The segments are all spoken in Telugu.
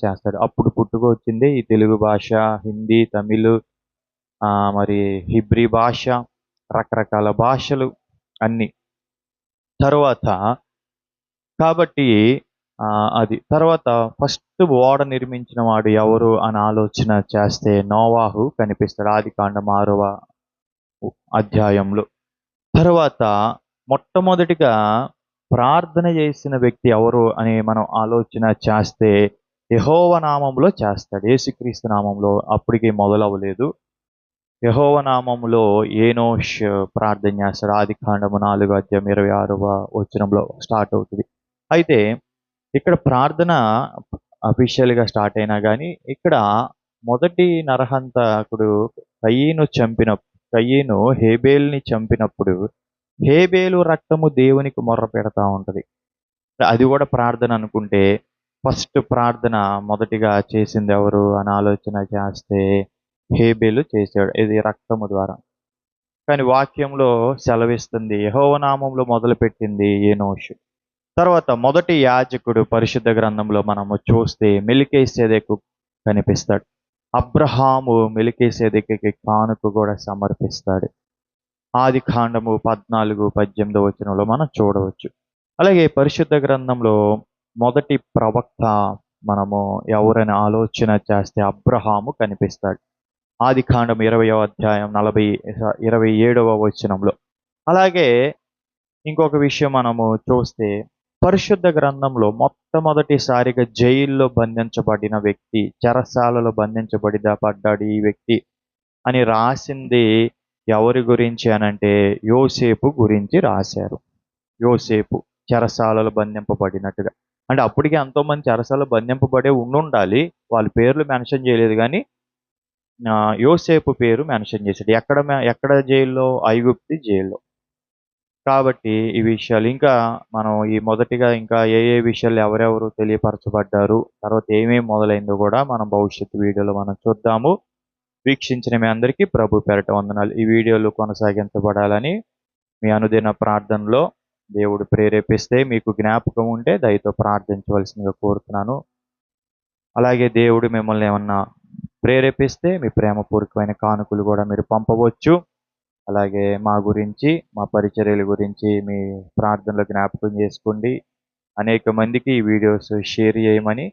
చేస్తాడు. అప్పుడు పుట్టుకొచ్చిందే ఈ తెలుగు భాష, హిందీ, తమిళ్, మరి హిబ్రీ భాష, రకరకాల భాషలు అన్నీ. తరువాత కాబట్టి అది. తర్వాత ఫస్ట్ ఓడ నిర్మించిన వాడు ఎవరు అని ఆలోచన చేస్తే నోవాహు కనిపిస్తాడు. ఆదికాండం 6వ అధ్యాయంలో. తరువాత మొట్టమొదటిగా ప్రార్థన చేసిన వ్యక్తి ఎవరు అని మనం ఆలోచన చేస్తే యెహోవా నామములో చేస్తాడు. యేసుక్రీస్తు నామంలో అప్పటికి మొదలవ్వలేదు. యెహోవా నామములో ఏనోష్ ప్రార్థన చేస్తాడు. ఆదికాండము 4వ అధ్యాయం 26వ వచనంలో స్టార్ట్ అవుతది. అయితే ఇక్కడ ప్రార్థన అఫీషియల్‌గా స్టార్ట్ అయినా గానీ, ఇక్కడ మొదటి నరహంతకుడు కయీను హేబేలుని చంపినప్పుడు, హేబేలు రక్తము దేవునికి మొర్ర పెడతా ఉంటది. అది గూడా ప్రార్థన అనుకుంటే, ఫస్ట్ ప్రార్థన మొదటిగా చేసిందెవరు అని ఆలోచన చేస్తే హేబేలు చేశాడు. ఇది రక్తము ద్వారా. కానీ వాక్యంలో సెలవిస్తుంది యెహోవా నామంలో మొదలుపెట్టింది ఏనోషు. తర్వాత మొదటి యాజకుడు పరిశుద్ధ గ్రంథంలో మనము చూస్తే మెల్కీసెదెకు కనిపిస్తాడు. అబ్రహాము మెల్కీసెదెకుకి కానుక కూడా సమర్పిస్తాడు. ఆదికాండము 14:18 వచనంలో మనం చూడవచ్చు. అలాగే పరిశుద్ధ గ్రంథంలో మొదటి ప్రవక్త మనము ఎవరని ఆలోచన చేస్తే అబ్రహాము కనిపిస్తాడు. ఆదికాండం 20వ అధ్యాయం 27వ వచనంలో. అలాగే ఇంకొక విషయం మనము చూస్తే పరిశుద్ధ గ్రంథంలో మొట్టమొదటిసారిగా జైల్లో బంధించబడిన వ్యక్తి, చెరసాలలో పడ్డాడు ఈ వ్యక్తి అని రాసింది ఎవరి గురించి అనంటే యోసేపు గురించి రాశారు. యోసేపు చెరసాలలో బంధింపబడినట్టుగా. అంటే అప్పటికి ఎంతోమంది చెరసాలలో బంధింపబడే ఉండుండాలి. వాళ్ళ పేర్లు మెన్షన్ చేయలేదు గానీ యోసేపు పేరు మెన్షన్ చేశాడు. ఎక్కడ జైల్లో? ఐగుప్తు జైల్లో. కాబట్టి ఈ విషయాలు ఇంకా మనం మొదటిగా ఇంకా ఏ విషయాలు ఎవరెవరు తెలియపరచబడ్డారు, తర్వాత ఏమేమి మొదలైందో కూడా మనం భవిష్యత్తు వీడియోలో మనం చూద్దాము. వీక్షించిన మీ అందరికీ ప్రభు పేరట వందనాలు. ఈ వీడియోలు కొనసాగించబడాలని మీ అనుదిన ప్రార్థనలో దేవుడు ప్రేరేపిస్తే మీకు జ్ఞాపకం ఉంటే దయతో ప్రార్థించవలసిందిగా కోరుతున్నాను. అలాగే దేవుడు మిమ్మల్ని ఏమన్నా ప్రేరేపిస్తే మీ ప్రేమపూర్వకమైన కానుకలు కూడా మీరు పంపవచ్చు. అలాగే మా గురించి, మా పరిచర్యల గురించి మీ ప్రార్థనలో జ్ఞాపకం చేసుకోండి. అనేక మందికి ఈ వీడియోస్ షేర్ చేయమని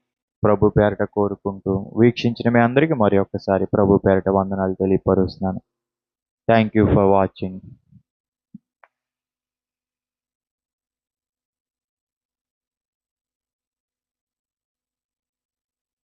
ప్రభు పేరట కోరుకుంటూ వీక్షించిన మీ అందరికీ మరి ఒక్కసారి ప్రభు పేరట వందనాలు తెలియపరుస్తున్నాను. Thank you for watching.